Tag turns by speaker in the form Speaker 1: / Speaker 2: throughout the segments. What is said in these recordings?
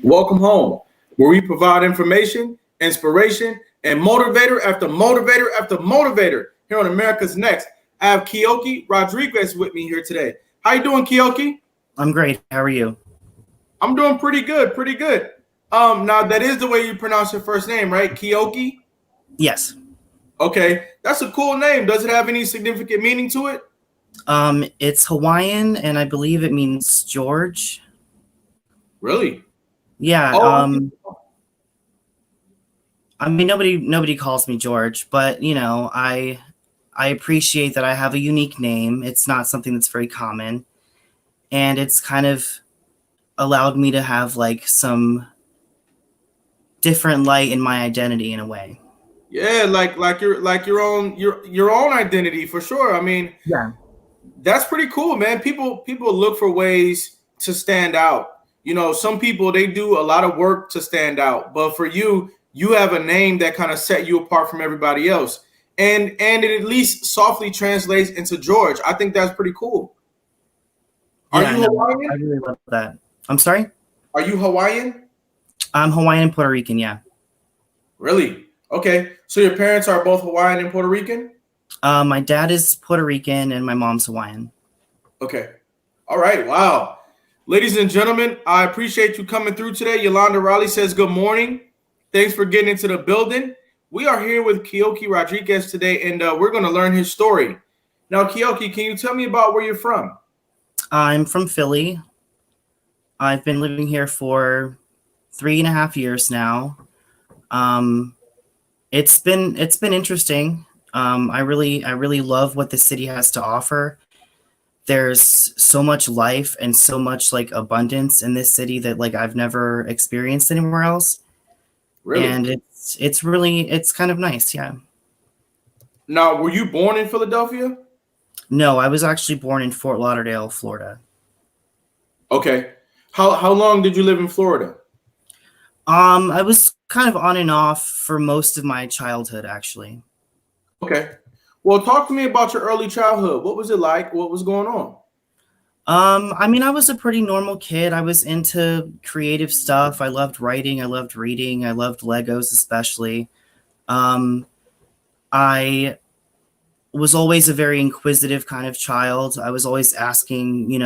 Speaker 1: Welcome home, where we provide information, inspiration, and motivator after motivator after motivator here on America's Next. I have Keoki Rodriquez with me here today. How you doing, Keoki?
Speaker 2: I'm great. How are you?
Speaker 1: I'm doing pretty good, pretty good. Now that is the way you pronounce your first name, right? Keoki?
Speaker 2: Yes.
Speaker 1: Okay, that's a cool name. Does it have any significant meaning to it?
Speaker 2: It's Hawaiian, and I believe it means George.
Speaker 1: Really?
Speaker 2: Yeah.
Speaker 1: Oh,
Speaker 2: I mean, nobody calls me George, but I appreciate that I have a unique name. It's not something that's very common, and it's kind of allowed me to have like some different light in my identity in a way.
Speaker 1: yeah, like your own identity for sure. I mean,
Speaker 2: Yeah.
Speaker 1: that's pretty cool, man. People look for ways to stand out. You know, some people they do a lot of work to stand out, but for you, you have a name that kind of set you apart from everybody else, and it at least softly translates into George. I think that's pretty cool. Are
Speaker 2: Yeah,
Speaker 1: you
Speaker 2: no, I
Speaker 1: Hawaiian?
Speaker 2: really love that. I'm sorry?
Speaker 1: Are you Hawaiian?
Speaker 2: I'm Hawaiian and Puerto Rican, yeah.
Speaker 1: Really? Okay. So your parents are both Hawaiian and Puerto Rican?
Speaker 2: My dad is Puerto Rican and my mom's Hawaiian.
Speaker 1: Okay. All right. Wow. Ladies and gentlemen, I appreciate you coming through today. Yolanda Raleigh says good morning. Thanks for getting into the building. We are here with Keoki Rodriguez today, and we're going to learn his story. Now, Keoki, can you tell me about where you're from?
Speaker 2: I'm from Philly. I've been living here for 3.5 years now. It's been interesting. I really love what the city has to offer. There's so much life and so much like abundance in this city that like I've never experienced anywhere else.
Speaker 1: Really?
Speaker 2: And it's kind of nice, yeah.
Speaker 1: Now, were you born in Philadelphia?
Speaker 2: No, I was actually born in Fort Lauderdale, Florida.
Speaker 1: Okay. How long did you live in Florida?
Speaker 2: I was kind of on and off for most of my childhood, actually.
Speaker 1: Okay. Well, talk to me about your early childhood. What was it like? What was going on?
Speaker 2: I mean, I was a pretty normal kid. I was into creative stuff. I loved writing. I loved reading. I loved Legos, especially. Um, I was always a very inquisitive kind of child. I was always asking,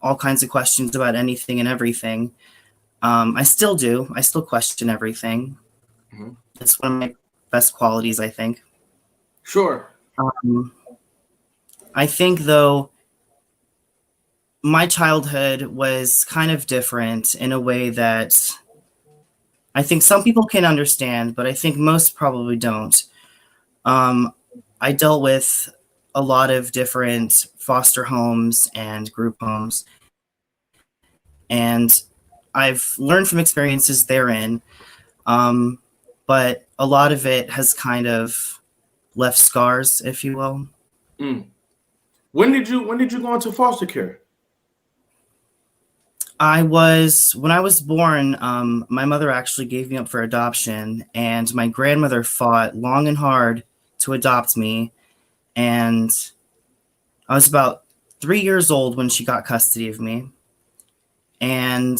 Speaker 2: all kinds of questions about anything and everything. I still do. I still question everything.
Speaker 1: Mhm.
Speaker 2: It's one of my best qualities, I think.
Speaker 1: Sure.
Speaker 2: Um, I think, though, my childhood was kind of different in a way that I think some people can understand, but I think most probably don't. Um, I dealt with a lot of different foster homes and group homes, and I've learned from experiences therein. Um, but a lot of it has kind of left scars, if you will.
Speaker 1: Mm. When did you go into foster care?
Speaker 2: When I was born, my mother actually gave me up for adoption, and my grandmother fought long and hard to adopt me. And I was about 3 years old when she got custody of me. And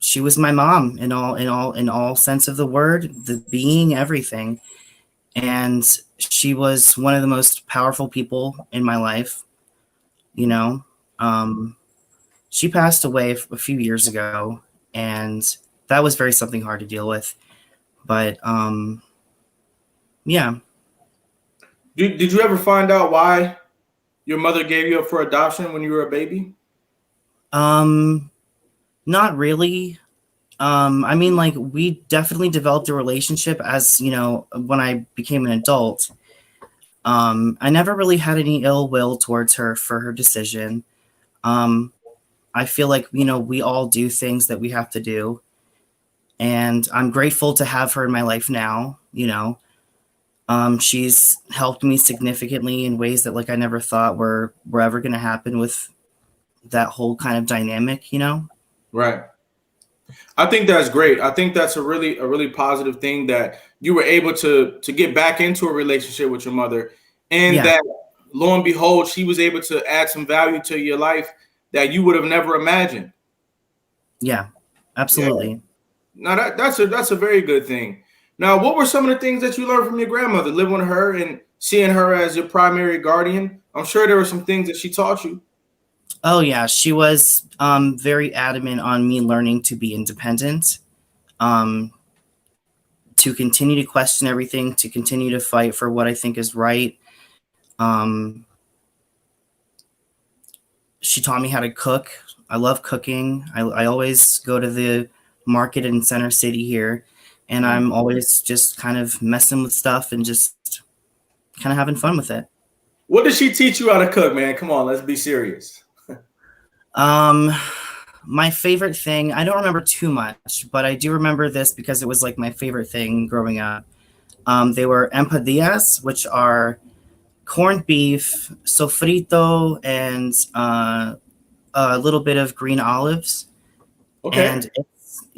Speaker 2: she was my mom in all sense of the word, the being, everything. And she was one of the most powerful people in my life, you know. She passed away a few years ago, and that was very something hard to deal with. But yeah.
Speaker 1: Did you ever find out why your mother gave you up for adoption when you were a baby?
Speaker 2: Not really. I mean, like, we definitely developed a relationship as, when I became an adult. I never really had any ill will towards her for her decision. I feel like, we all do things that we have to do. And I'm grateful to have her in my life now. She's helped me significantly in ways that like I never thought were ever going to happen with that whole kind of dynamic.
Speaker 1: Right. I think that's great. I think that's a really positive thing that you were able to get back into a relationship with your mother, and
Speaker 2: Yeah,
Speaker 1: that lo and behold, she was able to add some value to your life that you would have never imagined.
Speaker 2: Yeah,
Speaker 1: Yeah.
Speaker 2: absolutely.
Speaker 1: Now that's a very good thing. Now, what were some of the things that you learned from your grandmother, living with her and seeing her as your primary guardian? I'm sure there were some things that she taught you.
Speaker 2: Oh yeah, she was very adamant on me learning to be independent, um, to continue to question everything, to continue to fight for what I think is right. Um, she taught me how to cook. I love cooking. I always go to the market in Center City here, and
Speaker 1: Mhm.
Speaker 2: I'm always just kind of messing with stuff and just kind of having fun with it.
Speaker 1: What did she teach you how to cook, man? Come on, let's be serious.
Speaker 2: Um, my favorite thing, I don't remember too much, but I do remember this because it was like my favorite thing growing up. They were empadillas, which are corned beef, sofrito, and a little bit of green olives.
Speaker 1: Okay.
Speaker 2: And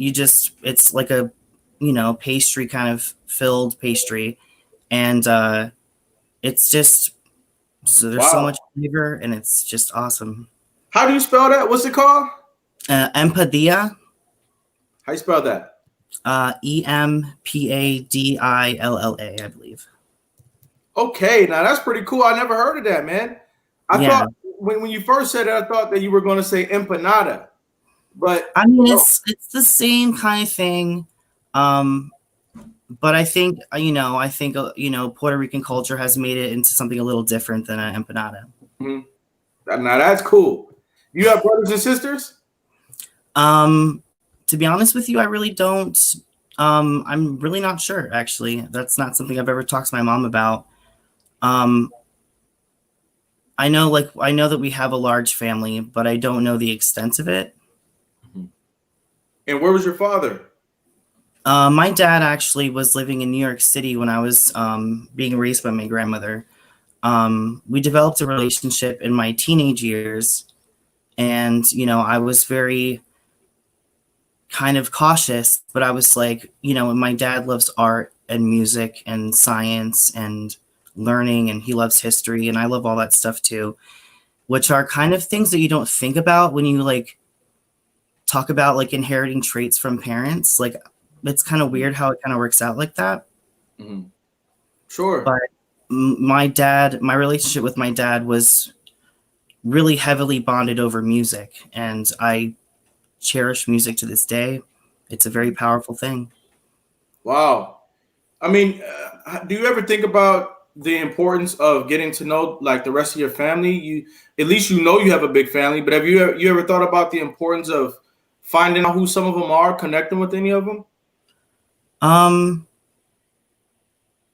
Speaker 2: it's like a, pastry kind of filled pastry. And it's just, so there's so much
Speaker 1: Wow.
Speaker 2: flavor and it's just awesome.
Speaker 1: How do you spell that? What's it called?
Speaker 2: Empadilla,
Speaker 1: How you spell that?
Speaker 2: Empadilla, I believe.
Speaker 1: Okay, now that's pretty cool. I never heard of that, man. I
Speaker 2: Yeah.
Speaker 1: thought when you first said it, I thought that you were going to say empanada, but
Speaker 2: I mean,
Speaker 1: no.
Speaker 2: it's the same kind of thing. Um, but I think, Puerto Rican culture has made it into something a little different than an empanada.
Speaker 1: Mhm. Now that's cool. You have brothers and sisters?
Speaker 2: Um, to be honest with you, I really don't. I'm really not sure, actually. That's not something I've ever talked to my mom about. Um, I know that we have a large family, but I don't know the extent of it.
Speaker 1: And where was your father?
Speaker 2: My dad actually was living in New York City when I was being raised by my grandmother. We developed a relationship in my teenage years, and I was very kind of cautious, but I was like, my dad loves art and music and science and learning, and he loves history, and I love all that stuff too, which are kind of things that you don't think about when you like talk about like inheriting traits from parents. Like, it's kind of weird how it kind of works out like that.
Speaker 1: Mhm. Sure.
Speaker 2: But my relationship with my dad was really heavily bonded over music, and I cherish music to this day. It's a very powerful thing.
Speaker 1: Wow. I mean, do you ever think about the importance of getting to know like the rest of your family? You at least you know you have a big family, but have you ever thought about the importance of finding out who some of them are, connecting with any of them?
Speaker 2: Um,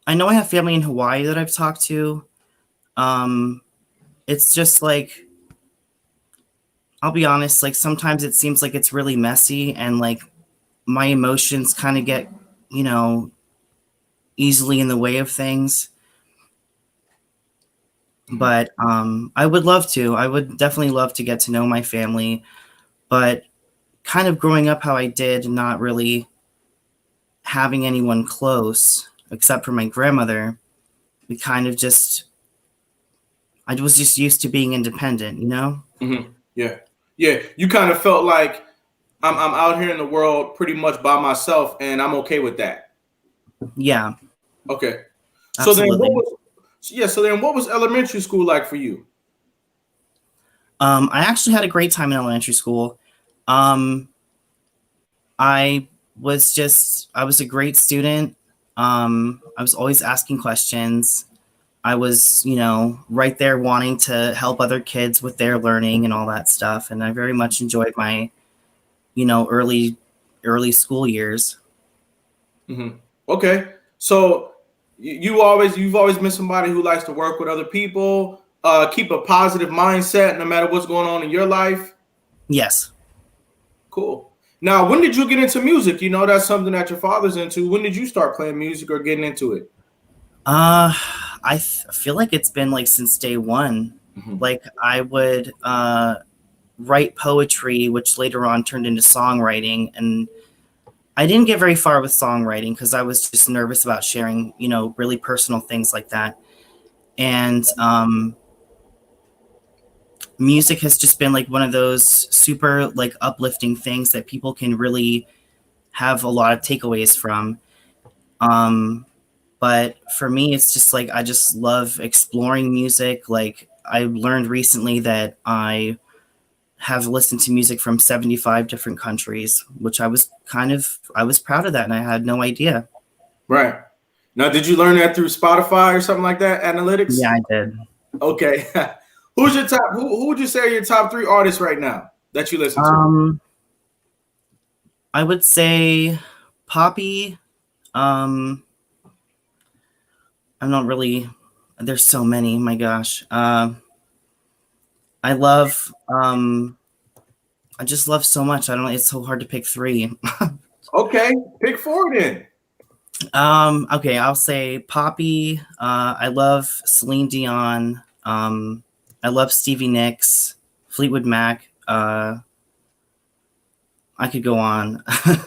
Speaker 2: I know I have family in Hawaii that I've talked to. Um, it's just like, I'll be honest, like sometimes it seems like it's really messy and like my emotions kind of get, you know, easily in the way of things.
Speaker 1: Mhm.
Speaker 2: But I would love to. I would definitely love to get to know my family. But kind of growing up how I did, not really having anyone close except for my grandmother, we kind of just, I was just used to being independent, you know?
Speaker 1: Yeah, yeah. You kind of felt like I'm out here in the world pretty much by myself, and I'm okay with that.
Speaker 2: Yeah,
Speaker 1: Okay. So then, what
Speaker 2: absolutely.
Speaker 1: was yeah? So then, what was elementary school like for you?
Speaker 2: I actually had a great time in elementary school. Um, I I was a great student. I was always asking questions. I was, right there wanting to help other kids with their learning and all that stuff. And I very much enjoyed my, early school years.
Speaker 1: hmm Okay. So you've always been somebody who likes to work with other people, keep a positive mindset no matter what's going on in your life.
Speaker 2: Yes.
Speaker 1: Cool. Now, when did you get into music? You know, that's something that your father's into. When did you start playing music or getting into it?
Speaker 2: Uh, feel like it's been like since day one.
Speaker 1: Mhm.
Speaker 2: Like I would write poetry, which later on turned into songwriting. And I didn't get very far with songwriting because I was just nervous about sharing, really personal things like that. And music has just been like one of those super like uplifting things that people can really have a lot of takeaways from. But for me, it's just like I just love exploring music. Like I learned recently that I have listened to music from 75 different countries, which I was proud of that, and I had no idea.
Speaker 1: Right. Now, did you learn that through Spotify or something like that? Analytics?
Speaker 2: Yeah, I did.
Speaker 1: Okay. Who's your top? Who would you say are your top 3 artists right now that you listen to?
Speaker 2: I would say Poppy. I'm not really. There's so many. My gosh. I love. I just love so much. I don't know. It's so hard to pick 3.
Speaker 1: Okay, pick 4 then.
Speaker 2: Okay, I'll say Poppy. I love Celine Dion. I love Stevie Nicks, Fleetwood Mac. I could go on.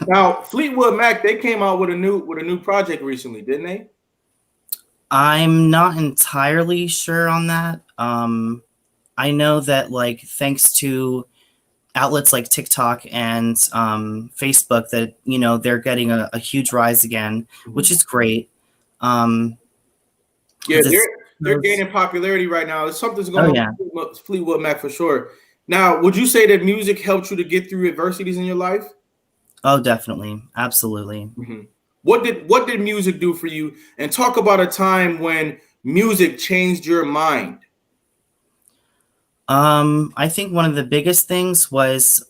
Speaker 1: Now, Fleetwood Mac, they came out with a new project recently, didn't they?
Speaker 2: I'm not entirely sure on that. I know that like thanks to outlets like TikTok and Facebook that they're getting a huge rise again, which is great.
Speaker 1: Yeah, they're gaining popularity right now. Something's going on with Fleetwood Mac for sure. Now, would you say that music helped you to get through adversities in your life?
Speaker 2: Oh, definitely, absolutely.
Speaker 1: Mm-hmm. What did music do for you? And talk about a time when music changed your mind.
Speaker 2: I think one of the biggest things was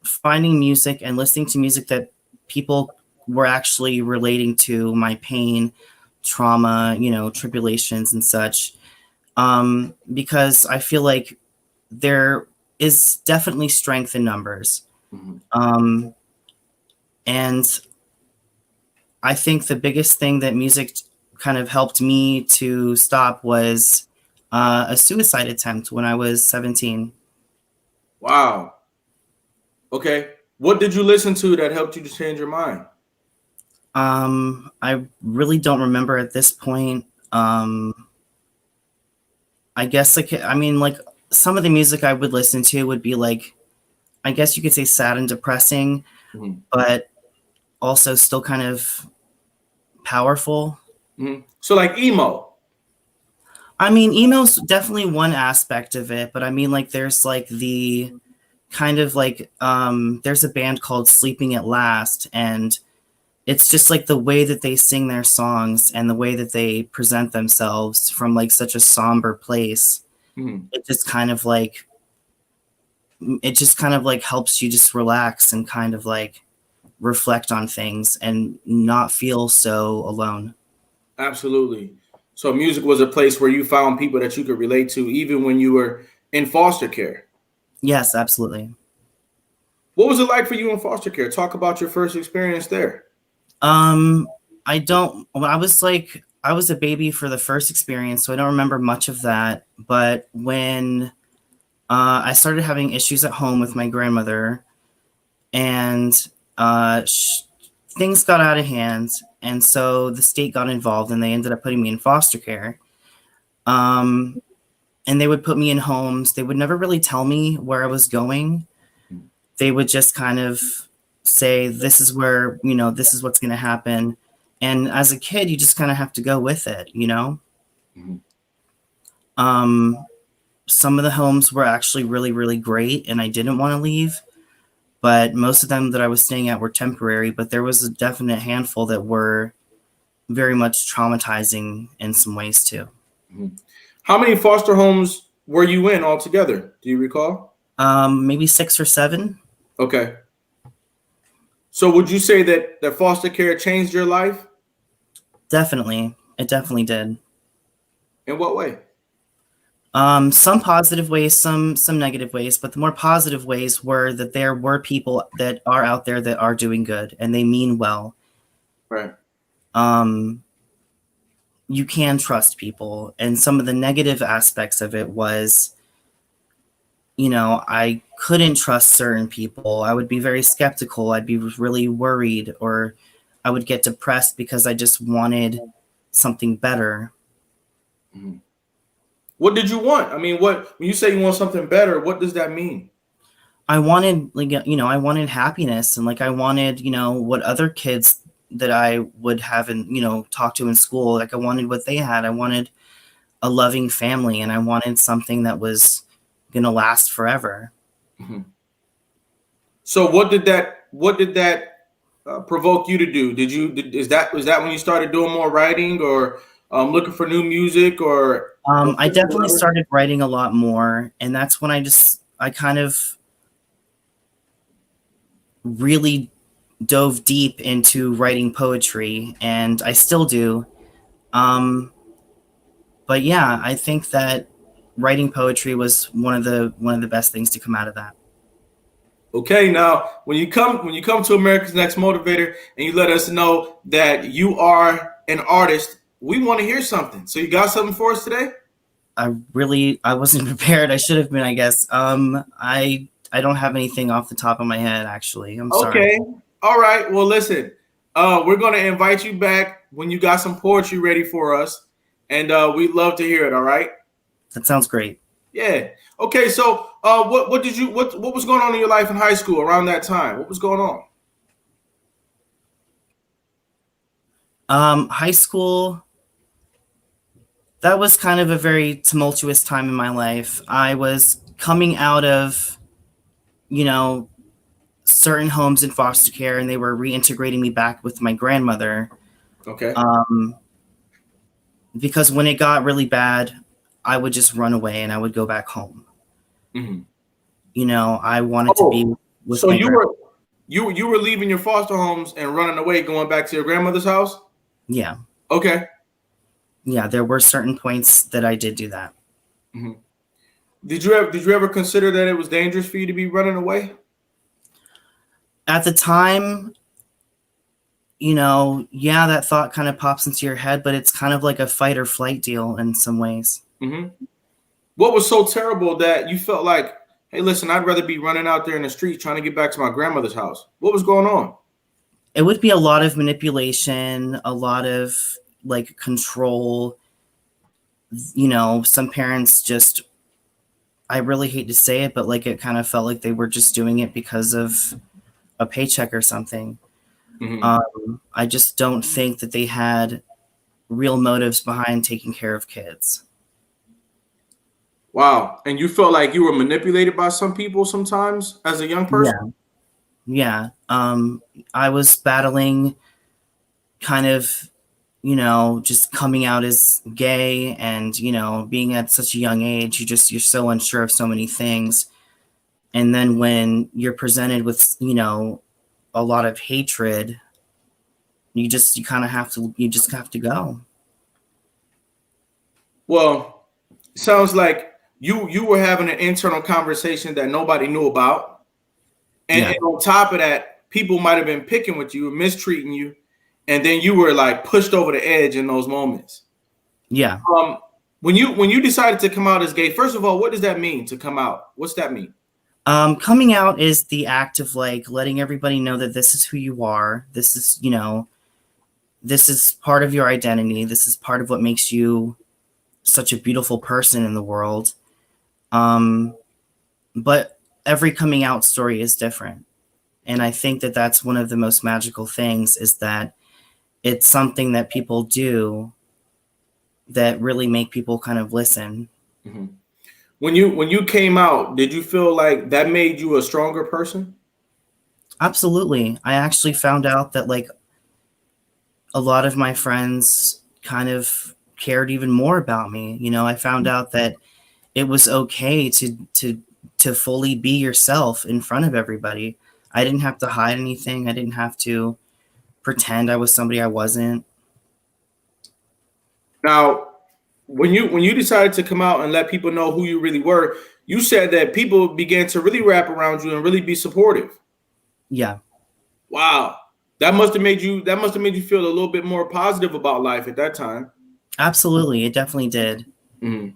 Speaker 2: finding music and listening to music that people were actually relating to my pain, trauma, tribulations and such. Because I feel like there is definitely strength in numbers. Mm-hmm. And I think the biggest thing that music kind of helped me to stop was a suicide attempt when I was 17.
Speaker 1: Wow. Okay. What did you listen to that helped you to change your mind?
Speaker 2: I really don't remember at this point. I guess like some of the music I would listen to would be like, I guess you could say sad and depressing, mm-hmm. but also still kind of powerful.
Speaker 1: Mm-hmm. So like emo.
Speaker 2: I mean, emo's definitely one aspect of it, but I mean, like, there's like the kind of like, there's a band called Sleeping at Last, and it's just like the way that they sing their songs and the way that they present themselves from like such a somber place. Mm-hmm. It just kind of like helps you just relax and kind of like reflect on things and not feel so alone.
Speaker 1: Absolutely. So music was a place where you found people that you could relate to even when you were in foster care.
Speaker 2: Yes, absolutely.
Speaker 1: What was it like for you in foster care? Talk about your first experience there.
Speaker 2: I was a baby for the first experience, so I don't remember much of that. But when I started having issues at home with my grandmother, and things got out of hand, and so the state got involved, and they ended up putting me in foster care. And they would put me in homes. They would never really tell me where I was going. They would just kind of say, this is where, this is what's going to happen. And as a kid, you just kind of have to go with it, Mm-hmm. Some of the homes were actually really, really great, and I didn't want to leave. But most of them that I was staying at were temporary, but there was a definite handful that were very much traumatizing in some ways too.
Speaker 1: Mm-hmm. How many foster homes were you in altogether? Do you recall?
Speaker 2: Maybe 6 or 7.
Speaker 1: Okay. So would you say that the foster care changed your life?
Speaker 2: Definitely. It definitely did.
Speaker 1: In what way?
Speaker 2: Some positive ways, some negative ways, but the more positive ways were that there were people that are out there that are doing good and they mean well.
Speaker 1: Right.
Speaker 2: You can trust people. And some of the negative aspects of it was, I couldn't trust certain people. I would be very skeptical. I'd be really worried, or I would get depressed because I just wanted something better.
Speaker 1: Mm-hmm. What did you want? I mean, when you say you want something better, what does that mean?
Speaker 2: I wanted, like, I wanted happiness, and like I wanted, what other kids that I would have and, talk to in school, like I wanted what they had. I wanted a loving family, and I wanted something that was going to last forever.
Speaker 1: Mm-hmm. So what did that provoke you to do? Was that when you started doing more writing, or looking for new music, or
Speaker 2: I definitely started writing a lot more, and that's when I kind of really dove deep into writing poetry, and I still do. But yeah, I think that writing poetry was one of the best things to come out of that.
Speaker 1: Okay, now when you come to America's Next Motivator and you let us know that you are an artist, we want to hear something. So you got something for us today?
Speaker 2: I wasn't prepared. I should have been, I guess. I don't have anything off the top of my head, actually. I'm sorry.
Speaker 1: Okay. All right. Well, listen, we're going to invite you back when you got some poetry ready for us, and we'd love to hear it. All right.
Speaker 2: That sounds great.
Speaker 1: Yeah. Okay. So, what was going on in your life in high school around that time? What was going on?
Speaker 2: High school, that was kind of a very tumultuous time in my life. I was coming out of, you know, certain homes in foster care, and they were reintegrating me back with my grandmother.
Speaker 1: Okay.
Speaker 2: Because when it got really bad, I would just run away and I would go back home.
Speaker 1: Mm-hmm.
Speaker 2: I wanted to be with
Speaker 1: So
Speaker 2: my
Speaker 1: you were leaving your foster homes and running away, going back to your grandmother's house?
Speaker 2: Yeah.
Speaker 1: Okay.
Speaker 2: Yeah, there were certain points that I did do that.
Speaker 1: Mm-hmm. Did you ever consider that it was dangerous for you to be running away?
Speaker 2: At the time, yeah, that thought kind of pops into your head, but it's kind of like a fight or flight deal in some ways.
Speaker 1: Mm-hmm. What was so terrible that you felt like, hey, listen, I'd rather be running out there in the streets trying to get back to my grandmother's house? What was going on?
Speaker 2: It would be a lot of manipulation, a lot of like control. Some parents just, I really hate to say it, but like it kind of felt like they were just doing it because of a paycheck or something.
Speaker 1: Mm-hmm.
Speaker 2: I just don't think that they had real motives behind taking care of kids.
Speaker 1: Wow. And you felt like you were manipulated by some people sometimes as a young person?
Speaker 2: Yeah. Yeah. I was battling kind of, just coming out as gay and, being at such a young age, you're so unsure of so many things. And then when you're presented with, a lot of hatred, you just have to go.
Speaker 1: Well, sounds like you were having an internal conversation that nobody knew about. And on top of that, people might have been picking with you, mistreating you, and then you were like pushed over the edge in those moments.
Speaker 2: Yeah.
Speaker 1: When you decided to come out as gay, first of all, what does that mean to come out? What's that mean?
Speaker 2: Coming out is the act of like letting everybody know that this is who you are. This is part of your identity. This is part of what makes you such a beautiful person in the world. But every coming out story is different. And I think that that's one of the most magical things, is that it's something that people do that really make people kind of listen.
Speaker 1: Mm-hmm. When you came out, did you feel like that made you a stronger person?
Speaker 2: Absolutely. I actually found out that like a lot of my friends kind of cared even more about me. I found out that it was okay to fully be yourself in front of everybody. I didn't have to hide anything. I didn't have to pretend I was somebody I wasn't.
Speaker 1: Now, when you decided to come out and let people know who you really were, you said that people began to really wrap around you and really be supportive.
Speaker 2: Yeah.
Speaker 1: Wow. That must have made you feel a little bit more positive about life at that time.
Speaker 2: Absolutely. It definitely did.
Speaker 1: Mm-hmm.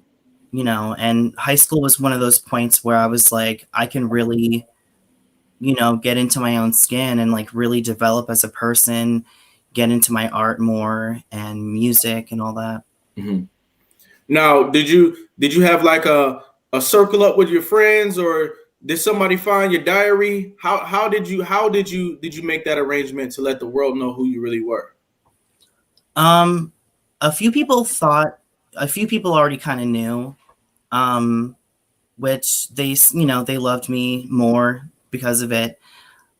Speaker 2: And high school was one of those points where I was like, I can really, get into my own skin and like really develop as a person, get into my art more and music and all that.
Speaker 1: Mm-hmm. Now, did you have like a circle up with your friends, or did somebody find your diary? How did you make that arrangement to let the world know who you really were?
Speaker 2: Um, a few people thought, a few people already kind of knew, um, which they loved me more because of it.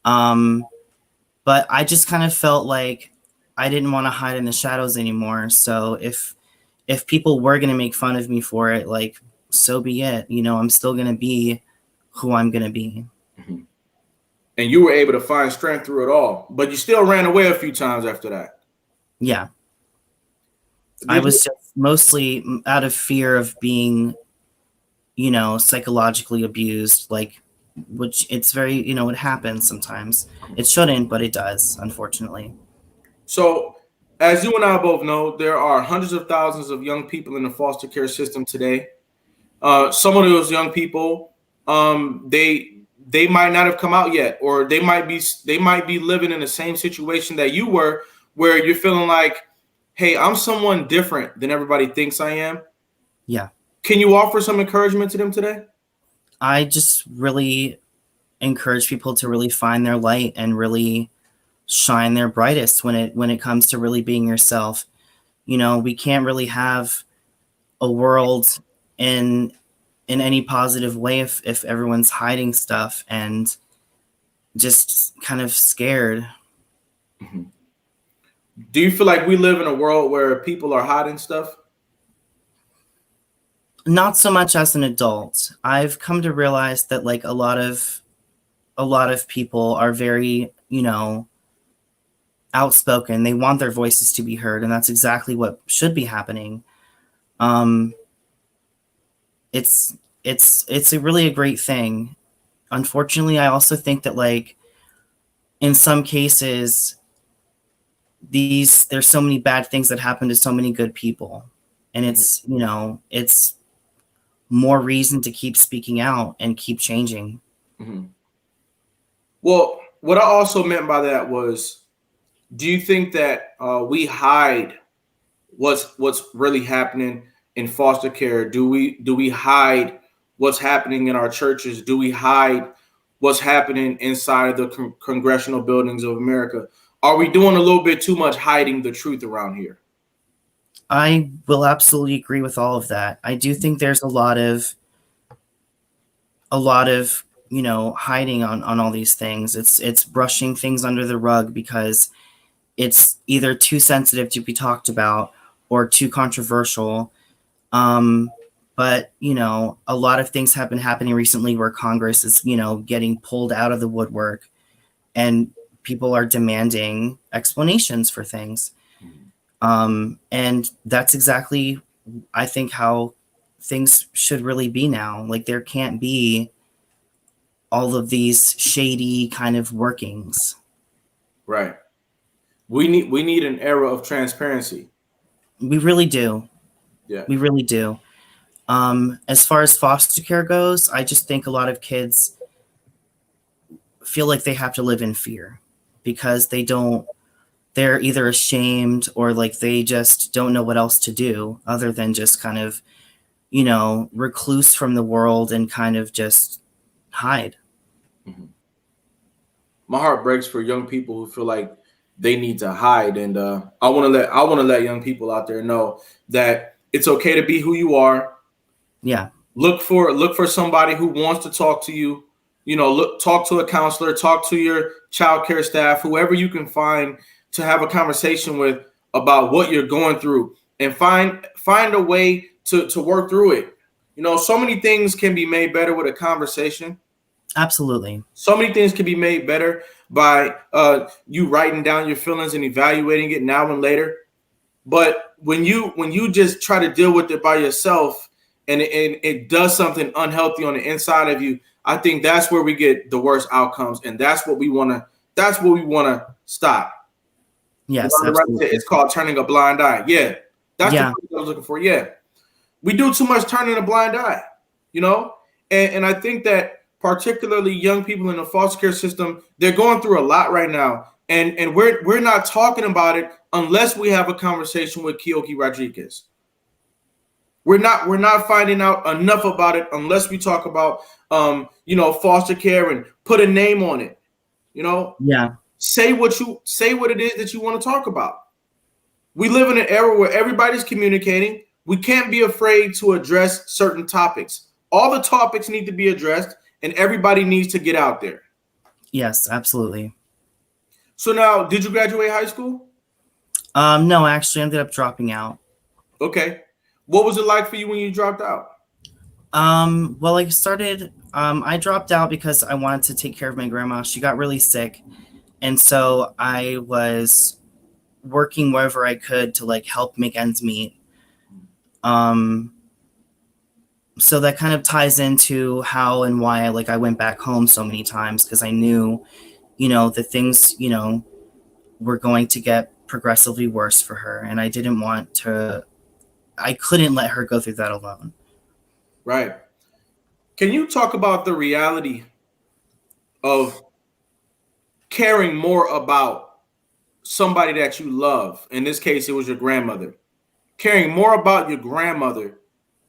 Speaker 2: Um, but I just kind of felt like I didn't want to hide in the shadows anymore. So if people were going to make fun of me for it, like, so be it. I'm still going to be who I'm going to be.
Speaker 1: Mhm. And you were able to find strength through it all, but you still ran away a few times after that.
Speaker 2: Yeah. I
Speaker 1: Did you?
Speaker 2: was just mostly out of fear of being, psychologically abused, like, which it's very, it happens sometimes. It shouldn't, but it does, unfortunately.
Speaker 1: So, as you and I both know, there are hundreds of thousands of young people in the foster care system today. Some of those young people, they might not have come out yet, or they might be living in the same situation that you were, where you're feeling like, hey, I'm someone different than everybody thinks I am.
Speaker 2: Yeah.
Speaker 1: Can you offer some encouragement to them today?
Speaker 2: I just really encourage people to really find their light and really shine their brightest when it comes to really being yourself. We can't really have a world in any positive way if everyone's hiding stuff and just kind of scared.
Speaker 1: Mhm. Do you feel like we live in a world where people are hiding stuff?
Speaker 2: Not so much as an adult. I've come to realize that, like, a lot of people are very, outspoken. They want their voices to be heard, and that's exactly what should be happening. Um, it's a really a great thing. Unfortunately, I also think that, like, in some cases, there's so many bad things that happen to so many good people, and
Speaker 1: Mhm.
Speaker 2: it's more reason to keep speaking out and keep changing.
Speaker 1: Mhm. Well, what I also meant by that was, do you think that we hide what's really happening in foster care? Do we hide what's happening in our churches? Do we hide what's happening inside of the congressional buildings of America? Are we doing a little bit too much hiding the truth around here?
Speaker 2: I will absolutely agree with all of that. I do think there's a lot of hiding on all these things. It's brushing things under the rug because it's either too sensitive to be talked about or too controversial. Um, but a lot of things have been happening recently where Congress is getting pulled out of the woodwork, and people are demanding explanations for things. And that's exactly, I think, how things should really be now. Like, there can't be all of these shady kind of workings.
Speaker 1: Right. We need an era of transparency.
Speaker 2: We really do.
Speaker 1: Yeah.
Speaker 2: We really do. As far as foster care goes, I just think a lot of kids feel like they have to live in fear because they're either ashamed or, like, they just don't know what else to do other than just kind of, recluse from the world and kind of just hide.
Speaker 1: Mhm. My heart breaks for young people who feel like they need to hide, and I want to let young people out there know that it's okay to be who you are.
Speaker 2: Yeah,
Speaker 1: Look for somebody who wants to talk to you. Talk to a counselor, talk to your child care staff, whoever you can find to have a conversation with about what you're going through, and find a way to work through it. So many things can be made better with a conversation.
Speaker 2: absolutely.
Speaker 1: So many things can be made better by you writing down your feelings and evaluating it now and later. But when you just try to deal with it by yourself, and it does something unhealthy on the inside of you, I think that's where we get the worst outcomes, and that's what we want to stop.
Speaker 2: Yes, absolutely.
Speaker 1: It's called turning a blind eye. Yeah, that's the
Speaker 2: Yeah,
Speaker 1: word I was looking for. Yeah, we do too much turning a blind eye, you know, and I think that particularly young people in the foster care system, they're going through a lot right now, and we're not talking about it unless we have a conversation with Keoki Rodriquez. We're not finding out enough about it unless we talk about foster care and put a name on it.
Speaker 2: Yeah.
Speaker 1: Say what it is that you want to talk about. We live in an era where everybody's communicating. We can't be afraid to address certain topics. All the topics need to be addressed, and everybody needs to get out there.
Speaker 2: Yes, absolutely.
Speaker 1: So now, did you graduate high school?
Speaker 2: No, I actually ended up dropping out.
Speaker 1: Okay. What was it like for you when you dropped out?
Speaker 2: Well, I dropped out because I wanted to take care of my grandma. She got really sick. And so I was working wherever I could to like help make ends meet. So that kind of ties into how and why I went back home so many times, because I knew, that things, were going to get progressively worse for her. And I couldn't let her go through that alone.
Speaker 1: Right. Can you talk about the reality of caring more about somebody that you love? In this case, it was your grandmother. Caring more about your grandmother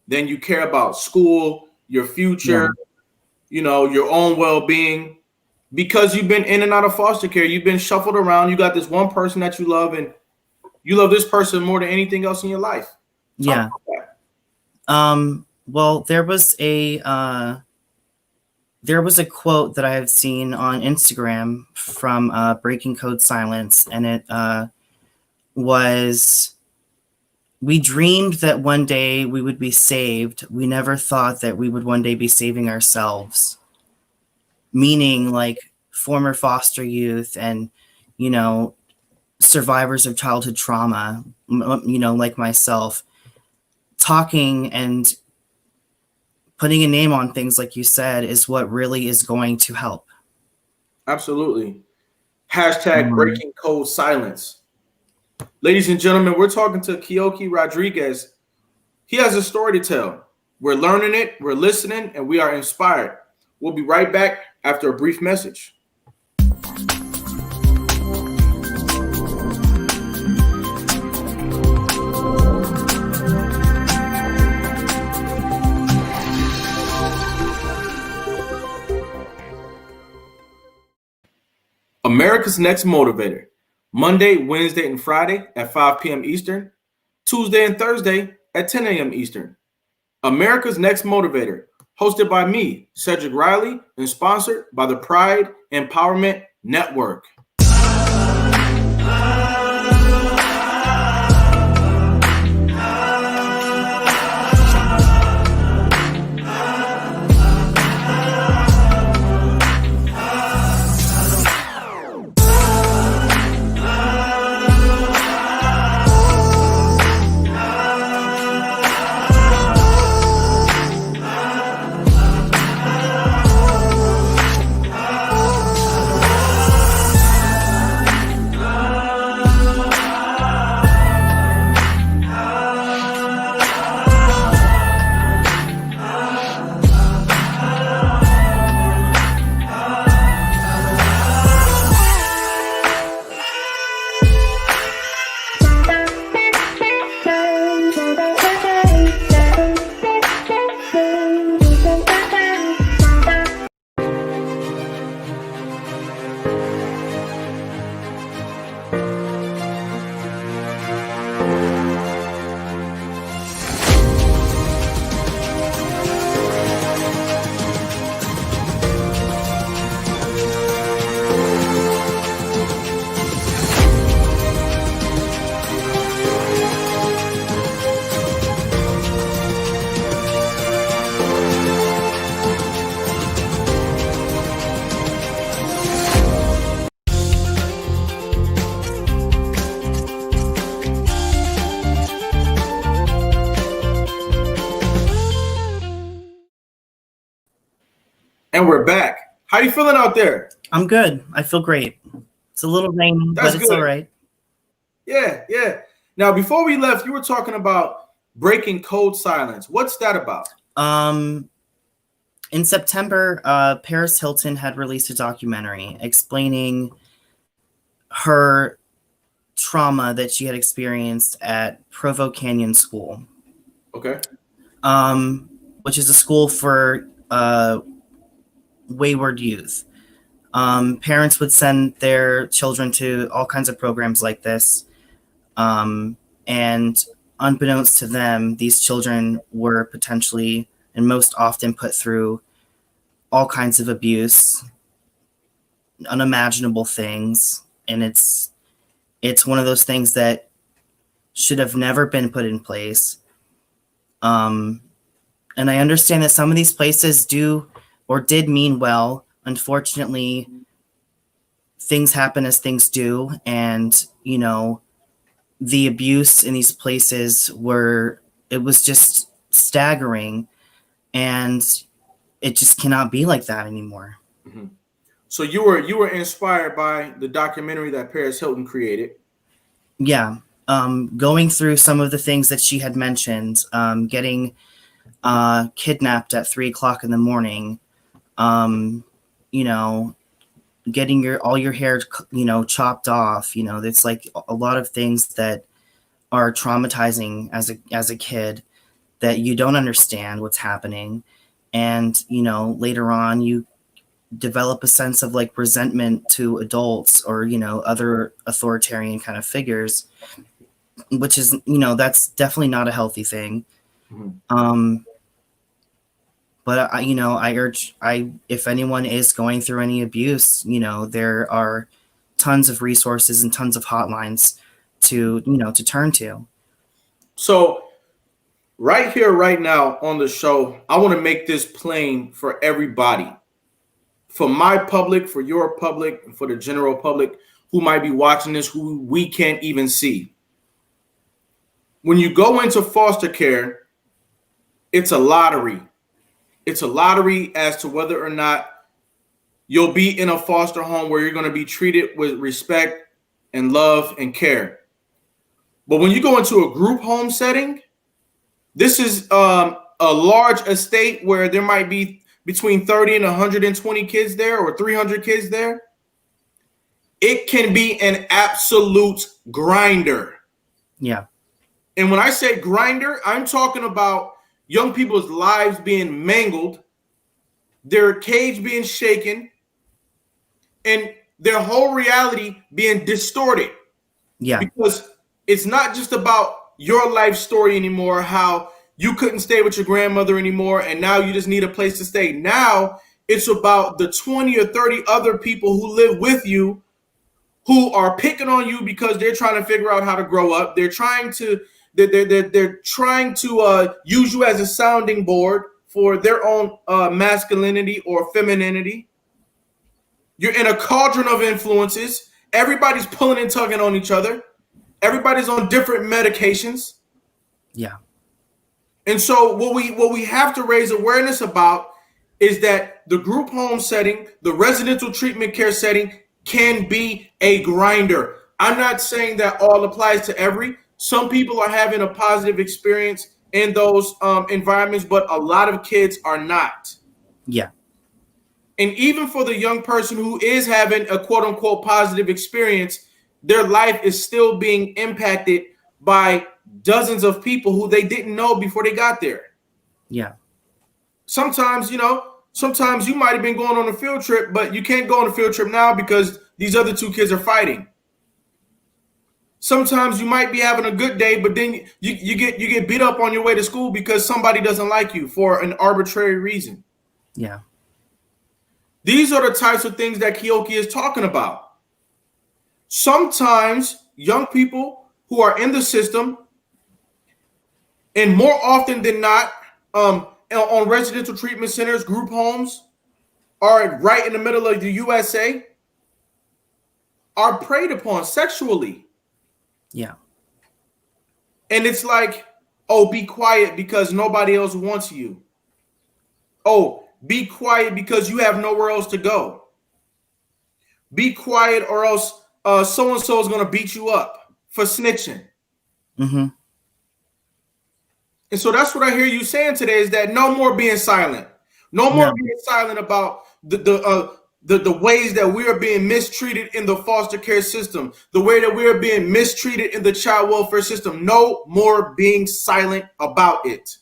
Speaker 1: than you care about school, your future, your own well-being, because you've been in and out of foster care. You've been shuffled around. You got this one person that you love, and you love this person more than anything else in your life.
Speaker 2: Yeah. Well, there was a quote that I have seen on Instagram from Breaking Code Silence, and it was, "We dreamed that one day we would be saved. We never thought that we would one day be saving ourselves." Meaning like former foster youth and, survivors of childhood trauma, like myself, talking and putting a name on things, like you said, is what really is going to help.
Speaker 1: Absolutely. Hashtag Breaking Code Silence. Ladies and gentlemen, we're talking to Keoki Rodriquez. He has a story to tell. We're learning it, we're listening, and we are inspired. We'll be right back after a brief message. America's Next Motivator. Monday, Wednesday, and Friday at 5 p.m. Eastern. Tuesday and Thursday at 10 a.m. Eastern. America's Next Motivator. Hosted by me, Cedric Riley, and sponsored by the Pride Empowerment Network. And we're back. How you feeling out there?
Speaker 2: I'm good. I feel great. It's a little rainy, but it's all right.
Speaker 1: Yeah. Now, before we left, you were talking about Breaking Code Silence. What's that about?
Speaker 2: In September, Paris Hilton had released a documentary explaining her trauma that she had experienced at Provo Canyon School.
Speaker 1: Okay.
Speaker 2: which is a school for wayward youth. Parents would send their children to all kinds of programs like this. And unbeknownst to them, these children were potentially and most often put through all kinds of abuse, unimaginable things. And it's one of those things that should have never been put in place. And I understand that some of these places do or did mean well. Unfortunately, things happen as things do. And, you know, the abuse in these places it was just staggering. And it just cannot be like that anymore.
Speaker 1: Mm-hmm. So you were inspired by the documentary that Paris Hilton created.
Speaker 2: Yeah. Going through some of the things that she had mentioned, getting kidnapped at 3:00 in the morning, you know, getting all your hair, you know, chopped off. You know, it's like a lot of things that are traumatizing as a kid that you don't understand what's happening. And, you know, later on you develop a sense of like resentment to adults or, you know, other authoritarian kind of figures, which is, you know, that's definitely not a healthy thing.
Speaker 1: Mm-hmm.
Speaker 2: But if anyone is going through any abuse, you know, there are tons of resources and tons of hotlines to turn to.
Speaker 1: So right here, right now on the show, I want to make this plain for everybody, for my public, for your public, and for the general public who might be watching this, who we can't even see. When you go into foster care, it's a lottery. It's a lottery as to whether or not you'll be in a foster home where you're going to be treated with respect and love and care. But when you go into a group home setting, this is a large estate where there might be between 30 and 120 kids there or 300 kids there. It can be an absolute grinder.
Speaker 2: Yeah.
Speaker 1: And when I say grinder, I'm talking about young people's lives being mangled, their cage being shaken, and their whole reality being distorted.
Speaker 2: Yeah.
Speaker 1: Because it's not just about your life story anymore, how you couldn't stay with your grandmother anymore, and now you just need a place to stay. Now it's about the 20 or 30 other people who live with you who are picking on you because they're trying to figure out how to grow up. They're trying to use you as a sounding board for their own masculinity or femininity. You're in a cauldron of influences. Everybody's pulling and tugging on each other. Everybody's on different medications.
Speaker 2: Yeah.
Speaker 1: And so what we have to raise awareness about is that the group home setting, the residential treatment care setting can be a grinder. I'm not saying that all applies to every. Some people are having a positive experience in those environments, but a lot of kids are not.
Speaker 2: Yeah.
Speaker 1: And even for the young person who is having a quote unquote positive experience, their life is still being impacted by dozens of people who they didn't know before they got there.
Speaker 2: Yeah.
Speaker 1: Sometimes you might have been going on a field trip, but you can't go on a field trip now because these other two kids are fighting. Sometimes you might be having a good day, but then you get beat up on your way to school because somebody doesn't like you for an arbitrary reason.
Speaker 2: Yeah.
Speaker 1: These are the types of things that Keoki is talking about. Sometimes young people who are in the system, and more often than not, on residential treatment centers, group homes, are right in the middle of the USA, are preyed upon sexually.
Speaker 2: Yeah.
Speaker 1: And it's like, oh, be quiet because nobody else wants you. Oh, be quiet because you have nowhere else to go. Be quiet or else so-and-so is going to beat you up for snitching.
Speaker 2: Mm-hmm.
Speaker 1: And so that's what I hear you saying today is that no more being silent. No more being silent about the ways that we are being mistreated in the foster care system, the way that we are being mistreated in the child welfare system. No more being silent about it.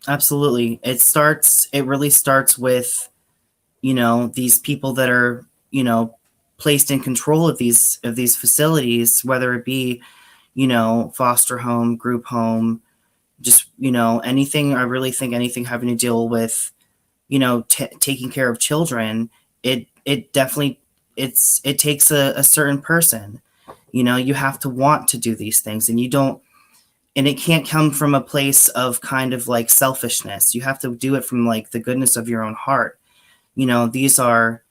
Speaker 2: Absolutely. It really starts with, these people that are, placed in control of these facilities, whether it be, foster home, group home, just, anything. I really think anything having to deal with, taking care of children, it definitely, it takes a certain person. You have to want to do these things, and you don't, and it can't come from a place of kind of like selfishness. You have to do it from like the goodness of your own heart. These are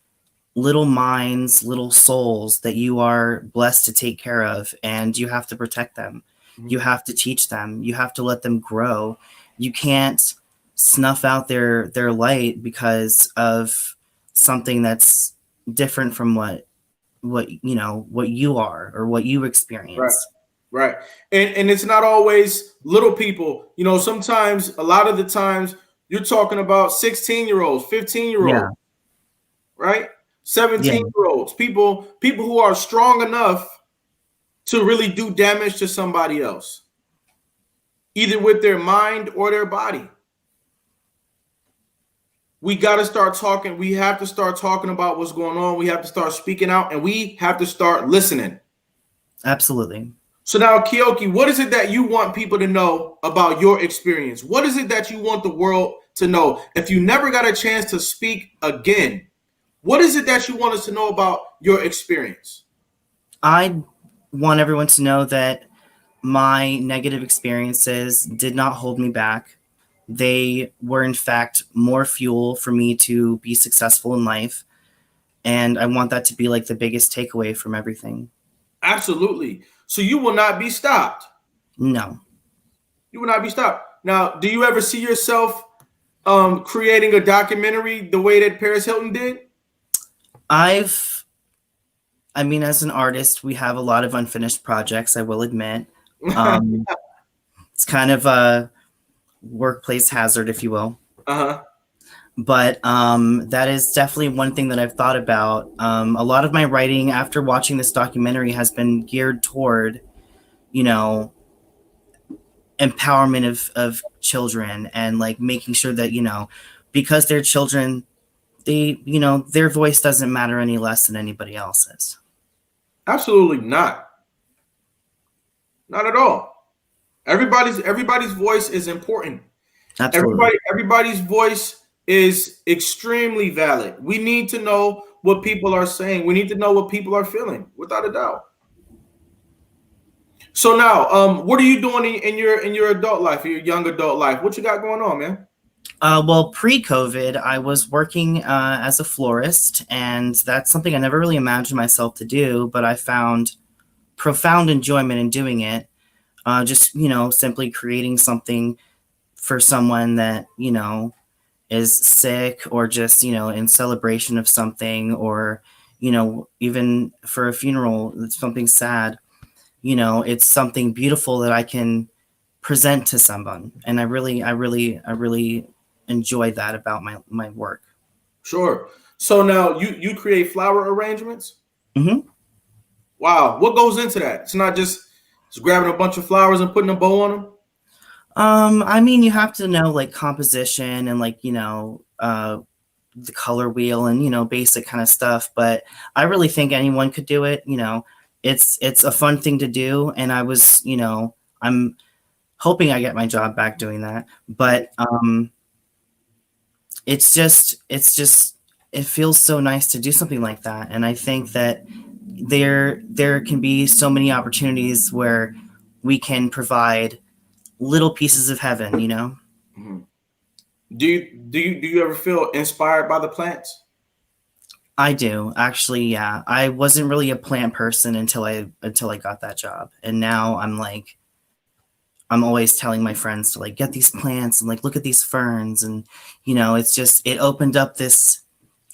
Speaker 2: little minds, little souls that you are blessed to take care of, and you have to protect them. You have to teach them. You have to let them grow. You can't snuff out their light because of something that's different from what you are or what you
Speaker 1: Right.
Speaker 2: experience.
Speaker 1: Right. And it's not always little people. Sometimes, a lot of the times, you're talking about 16-year-olds, 15-year-olds,
Speaker 2: Yeah.
Speaker 1: right?
Speaker 2: Yeah.
Speaker 1: 17-year-olds, people who are strong enough to really do damage to somebody else, either with their mind or their body. We got to start talking. We have to start talking about what's going on. We have to start speaking out, and we have to start listening.
Speaker 2: Absolutely.
Speaker 1: So now, Keoki, what is it that you want people to know about your experience? What is it that you want the world to know? If you never got a chance to speak again, what is it that you want us to know about your experience?
Speaker 2: I want everyone to know that my negative experiences did not hold me back. They were, in fact, more fuel for me to be successful in life. And I want that to be like the biggest takeaway from everything.
Speaker 1: Absolutely. So you will not be stopped.
Speaker 2: No.
Speaker 1: You will not be stopped. Now, do you ever see yourself creating a documentary the way that Paris Hilton did?
Speaker 2: As an artist, we have a lot of unfinished projects, I will admit. It's kind of a workplace hazard, if you will.
Speaker 1: Uh-huh.
Speaker 2: But that is definitely one thing that I've thought about. A lot of my writing after watching this documentary has been geared toward, empowerment of children, and like making sure that, because they're children, their voice doesn't matter any less than anybody else's.
Speaker 1: Absolutely not. Not at all. Everybody's voice is important.
Speaker 2: Absolutely.
Speaker 1: Everybody's voice is extremely valid. We need to know what people are saying. We need to know what people are feeling, without a doubt. So now, what are you doing in your adult life, your young adult life? What you got going on, man?
Speaker 2: Well, pre-COVID, I was working as a florist, and that's something I never really imagined myself to do, but I found profound enjoyment in doing it. Just, simply creating something for someone that, is sick, or just, in celebration of something, or, even for a funeral, it's something sad. It's something beautiful that I can present to someone. And I really enjoy that about my work.
Speaker 1: Sure. So now you create flower arrangements.
Speaker 2: Mm-hmm.
Speaker 1: Wow, what goes into that? It's not just grabbing a bunch of flowers and putting a bow on them.
Speaker 2: You have to know like composition and like, the color wheel and, basic kind of stuff. But I really think anyone could do it. It's a fun thing to do. And I'm hoping I get my job back doing that. But it's just it feels so nice to do something like that. And I think that there can be so many opportunities where we can provide little pieces of heaven.
Speaker 1: Mm-hmm. Do you ever feel inspired by the plants?
Speaker 2: I do, actually. Yeah, I wasn't really a plant person until I got that job, and now I'm always telling my friends to like get these plants and like look at these ferns, and it opened up this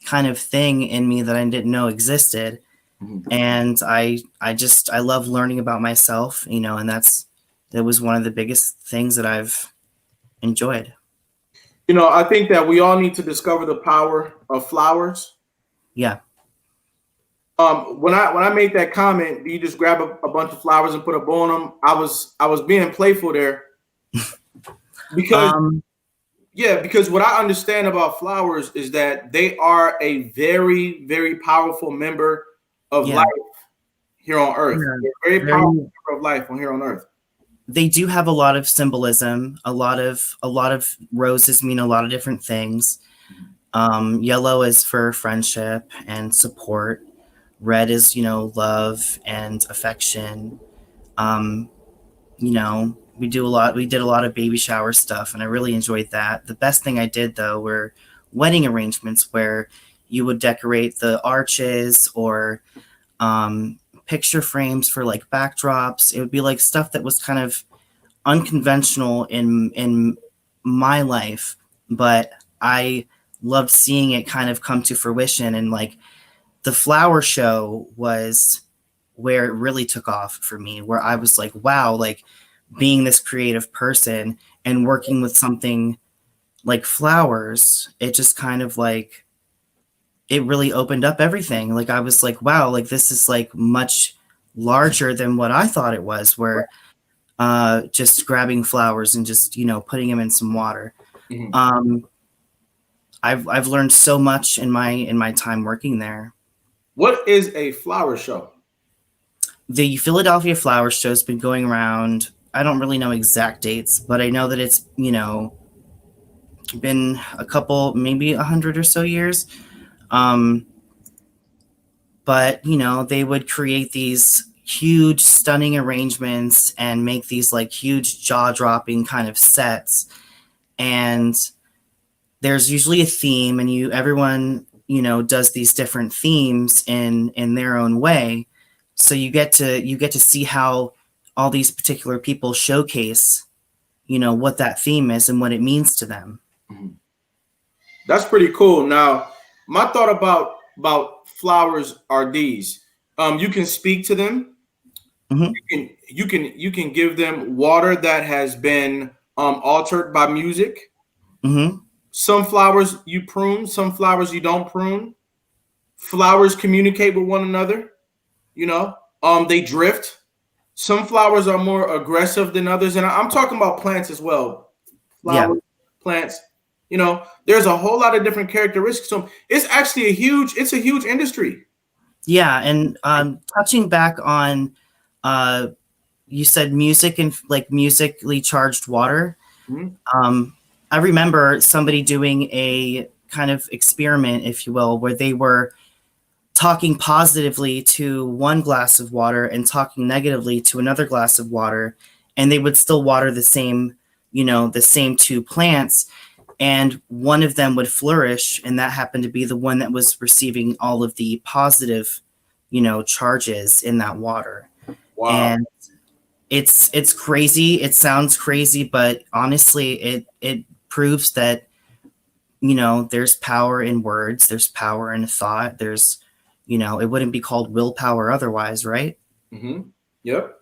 Speaker 2: kind of thing in me that I didn't know existed.
Speaker 1: Mm-hmm.
Speaker 2: And I love learning about myself, and that was one of the biggest things that I've enjoyed.
Speaker 1: I think that we all need to discover the power of flowers.
Speaker 2: Yeah.
Speaker 1: When I made that comment, you just grab a bunch of flowers and put a bow on them. I was being playful there because Yeah, because what I understand about flowers is that they are a very, very powerful member of
Speaker 2: Yeah,
Speaker 1: life here on Earth.
Speaker 2: yeah,
Speaker 1: They're a very powerful
Speaker 2: very.
Speaker 1: member of life on here on Earth.
Speaker 2: They do have a lot of symbolism. A lot of roses mean a lot of different things. Yellow is for friendship and support. Red is, love and affection. Um, we did a lot of baby shower stuff, and I really enjoyed that. The best thing I did though were wedding arrangements where you would decorate the arches or picture frames for like backdrops. It would be like stuff that was kind of unconventional in my life, but I loved seeing it kind of come to fruition. And like the flower show was where it really took off for me, where I was like, wow, like being this creative person and working with something like flowers, it just kind of like it really opened up everything. Like I was like, wow, like this is like much larger than what I thought it was, where just grabbing flowers and just, putting them in some water.
Speaker 1: Mhm.
Speaker 2: I've learned so much in my time working there.
Speaker 1: What is a flower show?
Speaker 2: The Philadelphia Flower Show has been going around. I don't really know exact dates, but I know that it's, been a couple, maybe 100 or so years. But, they would create these huge, stunning arrangements and make these like huge jaw-dropping kind of sets. And there's usually a theme, and everyone, does these different themes in their own way. So you get to see how all these particular people showcase, what that theme is and what it means to them.
Speaker 1: That's pretty cool. Now, my thought about flowers are these. You can speak to them.
Speaker 2: Mhm.
Speaker 1: You can give them water that has been altered by music.
Speaker 2: Mhm.
Speaker 1: Some flowers you prune, some flowers you don't prune. Flowers communicate with one another. They drift. Some flowers are more aggressive than others, and I'm talking about plants as well.
Speaker 2: Yeah.
Speaker 1: Flowers, plants. There's a whole lot of different characteristics. So it's actually it's a huge industry.
Speaker 2: Yeah, and touching back on, you said music and like musically charged water.
Speaker 1: Mhm.
Speaker 2: I remember somebody doing a kind of experiment, if you will, where they were talking positively to one glass of water and talking negatively to another glass of water, and they would still water the same two plants, and one of them would flourish, and that happened to be the one that was receiving all of the positive, charges in that water.
Speaker 1: Wow.
Speaker 2: And it's crazy. It sounds crazy, but honestly, it proves that, there's power in words, there's power in thought, there's, it wouldn't be called willpower otherwise, right?
Speaker 1: Mm-hmm. Yep.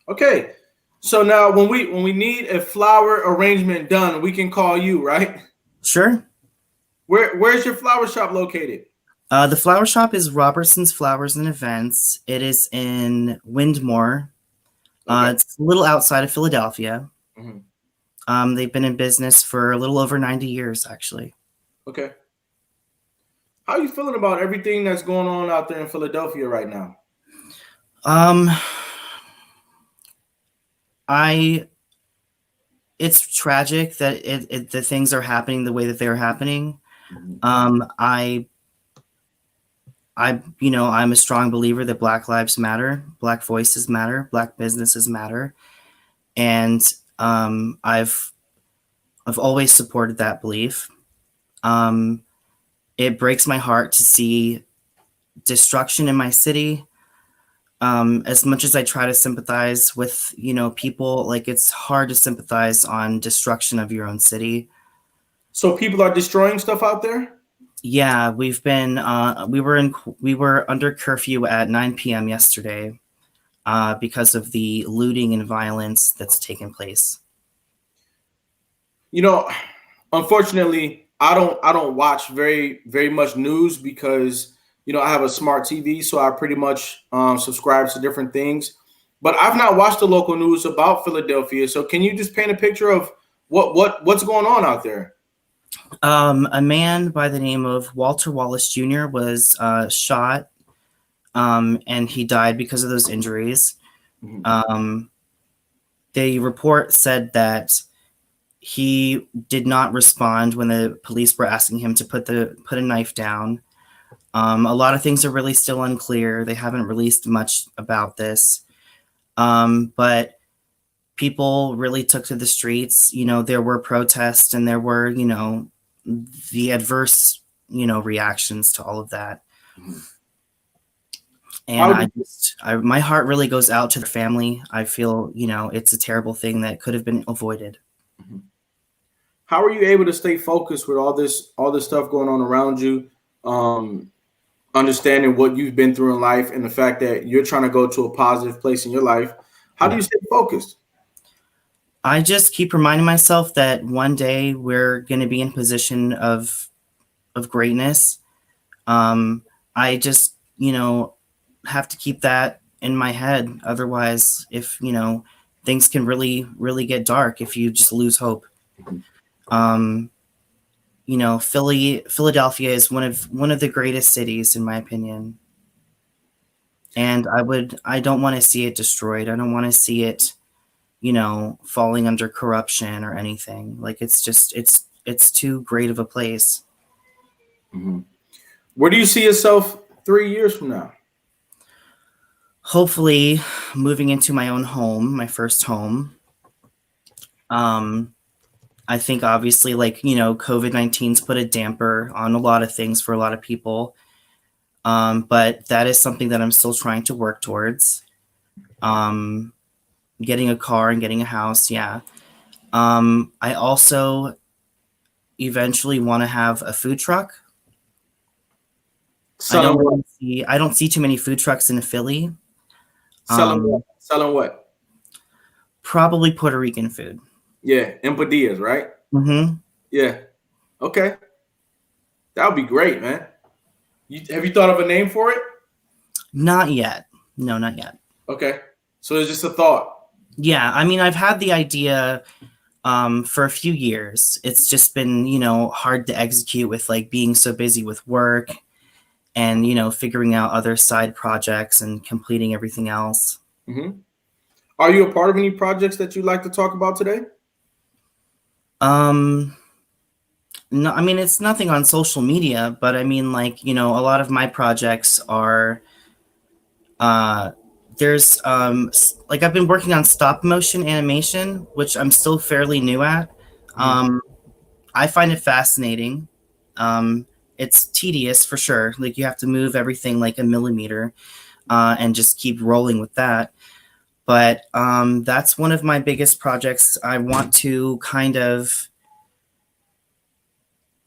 Speaker 1: Okay. So now when we need a flower arrangement done, we can call you, right?
Speaker 2: Sure.
Speaker 1: Where's your flower shop located?
Speaker 2: The flower shop is Robertson's Flowers and Events. It is in Windmore.
Speaker 1: Okay.
Speaker 2: It's a little outside of Philadelphia.
Speaker 1: Mhm.
Speaker 2: They've been in business for a little over 90 years, actually.
Speaker 1: Okay. How are you feeling about everything that's going on out there in Philadelphia right now?
Speaker 2: Um, it's tragic that the things are happening the way that they're happening.
Speaker 1: Mhm.
Speaker 2: I'm a strong believer that Black lives matter, Black voices matter, Black businesses matter, and I've always supported that belief. It breaks my heart to see destruction in my city. As much as I try to sympathize with, people, like it's hard to sympathize on destruction of your own city.
Speaker 1: So people are destroying stuff out there?
Speaker 2: Yeah, we've been we were under curfew at 9 p.m. yesterday because of the looting and violence that's taken place.
Speaker 1: Unfortunately, I don't watch very very much news because I have a smart TV, so I pretty much subscribe to different things. But I've not watched the local news about Philadelphia. So can you just paint a picture of what's going on out there?
Speaker 2: A man by the name of Walter Wallace Jr. was shot, and he died because of those injuries. Um, the report said that he did not respond when the police were asking him to put a knife down. A lot of things are really still unclear. They haven't released much about this, but people really took to the streets. There were protests and there were, the adverse, reactions to all of that. And my heart really goes out to the family. I feel, it's a terrible thing that could have been avoided.
Speaker 1: How are you able to stay focused with all this stuff going on around you? Understanding what you've been through in life and the fact that you're trying to go to a positive place in your life. How do you stay focused?
Speaker 2: I just keep reminding myself that one day we're going to be in a position of greatness. I just, have to keep that in my head. Otherwise, if, things can really, really get dark if you just lose hope. Philadelphia is one of the greatest cities in my opinion. And I don't want to see it destroyed. I don't want to see it, falling under corruption or anything. Like it's too great of a place.
Speaker 1: Where do you see yourself 3 years from now?
Speaker 2: Hopefully moving into my own home, my first home. I think obviously COVID-19's put a damper on a lot of things for a lot of people. But that is something that I'm still trying to work towards. Getting a car and getting a house. Yeah. I also eventually want to have a food truck. I don't see too many food trucks in Philly.
Speaker 1: Selling what?
Speaker 2: Probably Puerto Rican food.
Speaker 1: Yeah, empadillas, right? Yeah. Okay. That would be great, man. Have you thought of a name for it?
Speaker 2: Not yet. No, not yet.
Speaker 1: Okay. So it's just a thought.
Speaker 2: Yeah, I mean, I've had the idea for a few years. It's just been, hard to execute with being so busy with work and, figuring out other side projects and completing everything else.
Speaker 1: Are you a part of any projects that you'd like to talk about today?
Speaker 2: No, I mean, it's nothing on social media, but I mean, a lot of my projects are, there's, I've been working on stop motion animation, which I'm still fairly new at. I find it fascinating. It's tedious for sure. You have to move everything a millimeter, and just keep rolling with that. But that's one of my biggest projects. I want to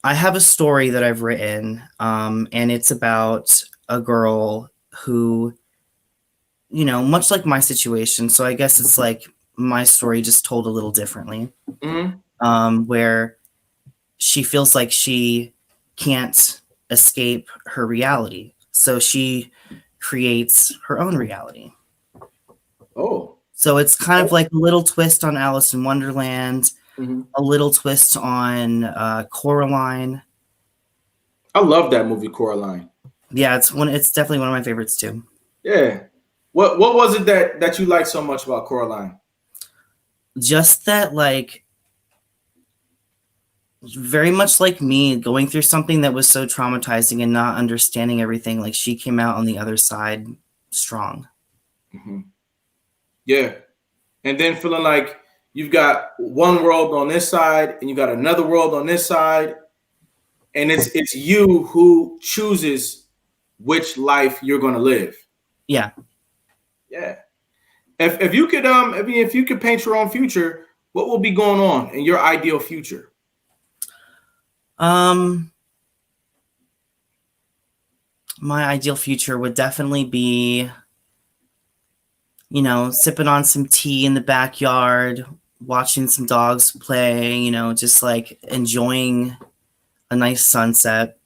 Speaker 2: I have a story that I've written, and it's about a girl who, much like my situation. So I guess it's my story just told a little differently, where she feels like she can't escape her reality. So she creates her own reality.
Speaker 1: Oh.
Speaker 2: So it's kind of like a little twist on Alice in Wonderland, a little twist on Coraline.
Speaker 1: I love that movie, Coraline.
Speaker 2: Yeah, it's definitely one of my favorites too.
Speaker 1: Yeah. What was it that you liked so much about Coraline?
Speaker 2: Just that, very much like me, going through something that was so traumatizing and not understanding everything, she came out on the other side strong.
Speaker 1: Yeah. And then feeling like you've got one world on this side and you got another world on this side. And it's you who chooses which life you're going to live.
Speaker 2: Yeah.
Speaker 1: Yeah. If you could if you could paint your own future, what will be going on in your ideal future?
Speaker 2: My ideal future would definitely be, sipping on some tea in the backyard, watching some dogs play, just enjoying a nice sunset.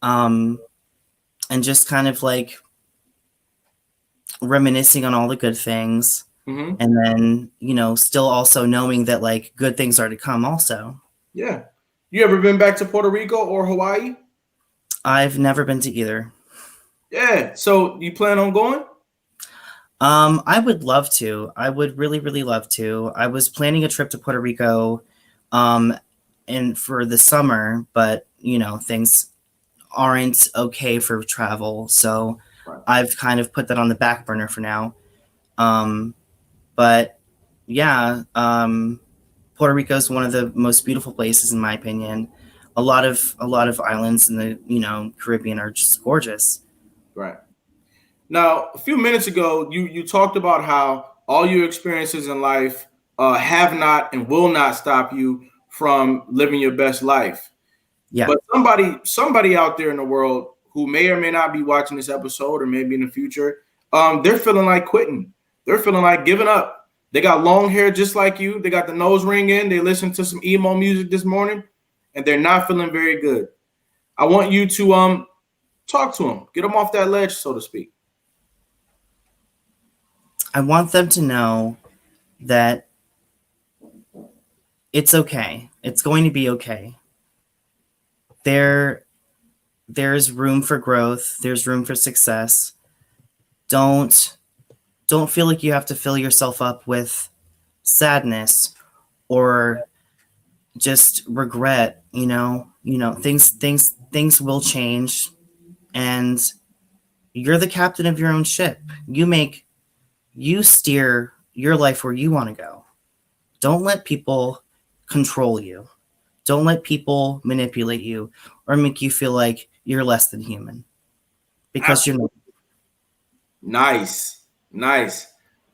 Speaker 2: And just kind of reminiscing on all the good things. And then, still also knowing that good things are to come also.
Speaker 1: Yeah. You ever been back to Puerto Rico or Hawaii?
Speaker 2: I've never been to either.
Speaker 1: Yeah. So you plan on going?
Speaker 2: I would love to. I would really, really love to. I was planning a trip to Puerto Rico, um, and for the summer, but things aren't okay for travel, so
Speaker 1: Right.
Speaker 2: I've kind of put that on the back burner for now. Um, but yeah, Puerto Rico is one of the most beautiful places in my opinion. A lot of islands in the Caribbean are just gorgeous.
Speaker 1: Right. Now, a few minutes ago, you talked about how all your experiences in life have not and will not stop you from living your best life.
Speaker 2: Yeah,
Speaker 1: But somebody out there in the world who may or may not be watching this episode, or maybe in the future, they're feeling like quitting. They're feeling like giving up. They got long hair just like you. They got the nose ring in. They listened to some emo music this morning, and they're not feeling very good. I want you to talk to them, get them off that ledge, so to speak.
Speaker 2: I want them to know that it's okay. It's going to be okay. There there's room for growth. There's room for success. Don't don't feel like you have to fill yourself up with sadness or just regret. Things will change, and you're the captain of your own ship. You steer your life where you want to go. Don't let people control you. Don't let people manipulate you or make you feel like you're less than human, because you're not.
Speaker 1: Nice, nice.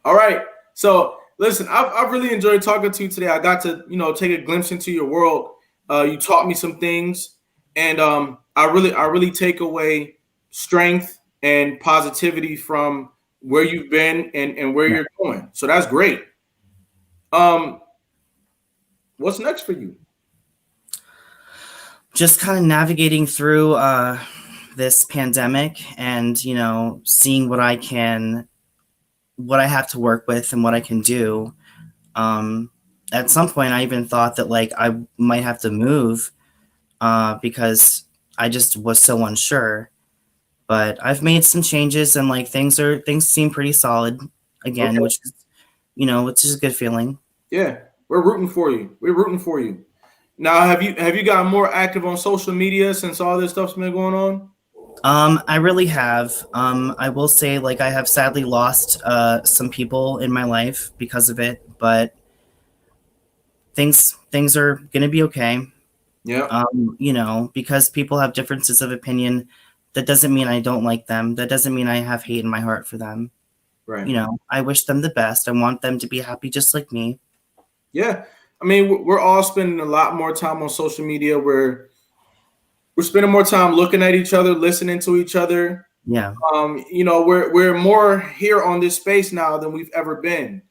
Speaker 1: All right. So listen, I've really enjoyed talking to you today. I got to take a glimpse into your world. You taught me some things, and I really take away strength and positivity from where you've been and where
Speaker 2: Yeah.
Speaker 1: you're going. So that's great. Um, what's next for you?
Speaker 2: Just kind of navigating through this pandemic, and seeing what I have to work with and what I can do. At some point I even thought that like I might have to move, because I just was so unsure. But I've made some changes, and like things seem pretty solid again,
Speaker 1: Okay.
Speaker 2: which is a good feeling.
Speaker 1: Yeah, we're rooting for you. We're rooting for you. Now, have you gotten more active on social media since all this stuff's been going on?
Speaker 2: I really have. I will say, like, I have sadly lost some people in my life because of it, but things are gonna be okay.
Speaker 1: Yeah.
Speaker 2: Because people have differences of opinion, that doesn't mean I don't like them. That doesn't mean I have hate in my heart for them.
Speaker 1: Right.
Speaker 2: I wish them the best. I want them to be happy just like me.
Speaker 1: Yeah. I mean, we're all spending a lot more time on social media. We're spending more time looking at each other, listening to each other.
Speaker 2: Yeah,
Speaker 1: We're more here on this space now than we've ever been.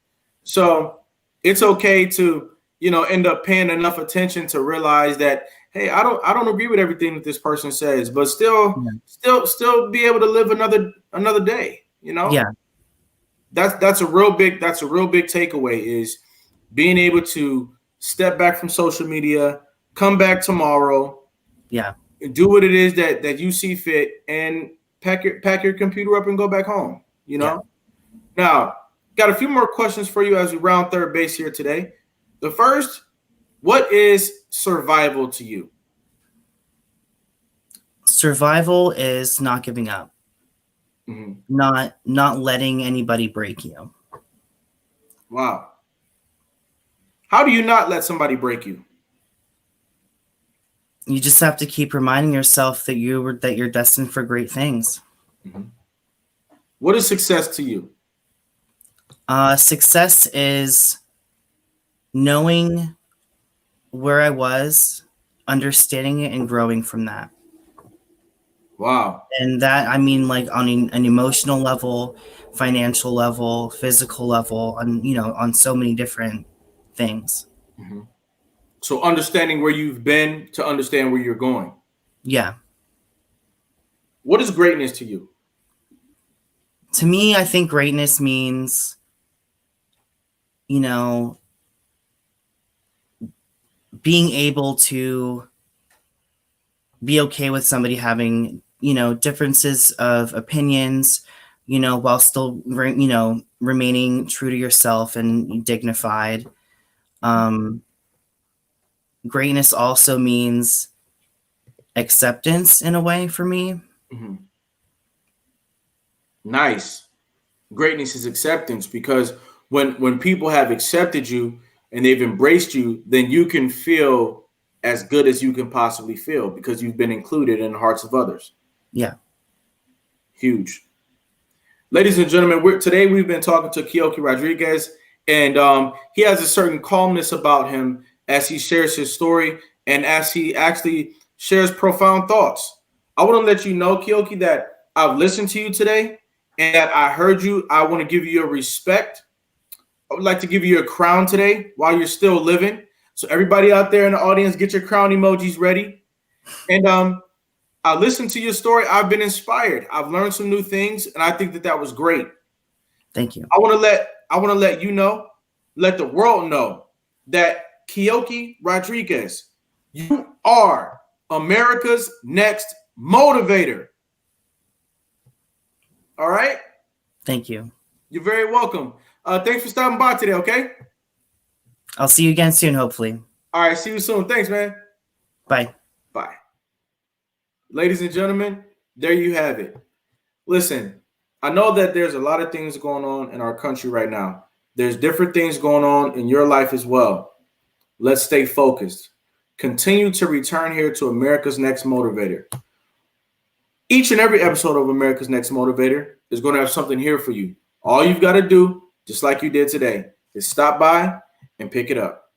Speaker 1: So it's okay to end up paying enough attention to realize that, hey, I don't agree with everything that this person says, but still
Speaker 2: yeah,
Speaker 1: still be able to live another day.
Speaker 2: yeah,
Speaker 1: That's a real big takeaway, is being able to step back from social media, come back tomorrow,
Speaker 2: yeah.
Speaker 1: do what it is that you see fit, and pack your computer up and go back home.
Speaker 2: Yeah.
Speaker 1: Now, got a few more questions for you as we round third base here today. The first, what is survival to you?
Speaker 2: Survival is not giving up,
Speaker 1: Mhm.
Speaker 2: not letting anybody break you.
Speaker 1: Wow. How do you not let somebody break you?
Speaker 2: You just have to keep reminding yourself that you're destined for great things.
Speaker 1: Mhm. What is success to you?
Speaker 2: Success is knowing where I was, understanding it, and growing from that.
Speaker 1: Wow.
Speaker 2: And that, I mean, like on an emotional level, financial level, physical level, on so many different things.
Speaker 1: Mhm. So understanding where you've been to understand where you're going.
Speaker 2: Yeah.
Speaker 1: What is greatness to you?
Speaker 2: To me, I think greatness means, you know, being able to be okay with somebody having, differences of opinions, while still, remaining true to yourself and dignified. Greatness also means acceptance in a way for me.
Speaker 1: Mm-hmm. Nice. Greatness is acceptance, because when people have accepted you and they've embraced you, then you can feel as good as you can possibly feel because you've been included in the hearts of others.
Speaker 2: Yeah.
Speaker 1: Huge. Ladies and gentlemen, today we've been talking to Keoki Rodriquez, and he has a certain calmness about him as he shares his story and as he actually shares profound thoughts. I want to let you know, Keoki, that I've listened to you today and that I heard you. I want to give you your respect. I would like to give you a crown today while you're still living. So everybody out there in the audience, get your crown emojis ready. And I listened to your story. I've been inspired. I've learned some new things, and I think that was great.
Speaker 2: Thank you.
Speaker 1: I want to let you know, let the world know that Keoki Rodriquez, you are America's next motivator. All right?
Speaker 2: Thank you.
Speaker 1: You're very welcome. Thanks for stopping by today, okay?
Speaker 2: I'll see you again soon, hopefully.
Speaker 1: All right, see you soon. Thanks, man.
Speaker 2: Bye.
Speaker 1: Bye. Ladies and gentlemen, there you have it. Listen, I know that there's a lot of things going on in our country right now. There's different things going on in your life as well. Let's stay focused. Continue to return here to America's Next Motivator. Each and every episode of America's Next Motivator is going to have something here for you. All you've got to do, just like you did today, is stop by and pick it up.